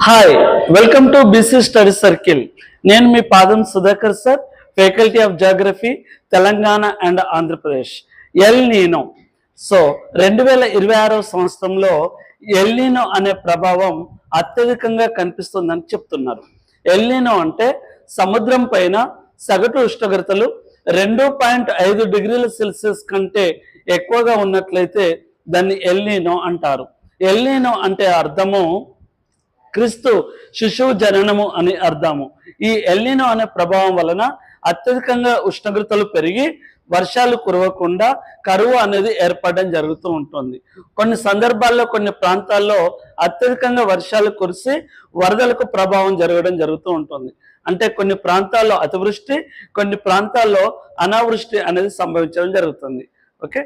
Hi, welcome to BC study circle. నేను మీ పాదం Sudhakar sir, faculty of geography, Telangana and Andhra Pradesh. L నీనో. So 2026 సంవత్సరంలో L నీనో అనే ప్రభావం అత్యధికంగా కనిపిస్తుందని చెప్తున్నారు. ఎల్ నీనో అంటే సముద్రం పైన సగటు ఉష్ణోగ్రతలు 2.5 డిగ్రీల సెల్సియస్ కంటే ఎక్కువగా ఉన్నట్లయితే దాన్ని ఎల్ నీనో అంటారు. ఎల్ నీనో అంటే అర్థము క్రీస్తు శిశువు జననము అని అర్థము. ఈ ఎల్ నీనో అనే ప్రభావం వలన అత్యధికంగా ఉష్ణోగ్రతలు పెరిగి వర్షాలు కురవకుండా కరువు అనేది ఏర్పడడం జరుగుతూ ఉంటుంది. కొన్ని సందర్భాల్లో కొన్ని ప్రాంతాల్లో అత్యధికంగా వర్షాలు కురిసి వరదలకు ప్రభావం జరగడం జరుగుతూ ఉంటుంది. అంటే కొన్ని ప్రాంతాల్లో అతివృష్టి, కొన్ని ప్రాంతాల్లో అనావృష్టి అనేది సంభవించడం జరుగుతుంది. ఓకే.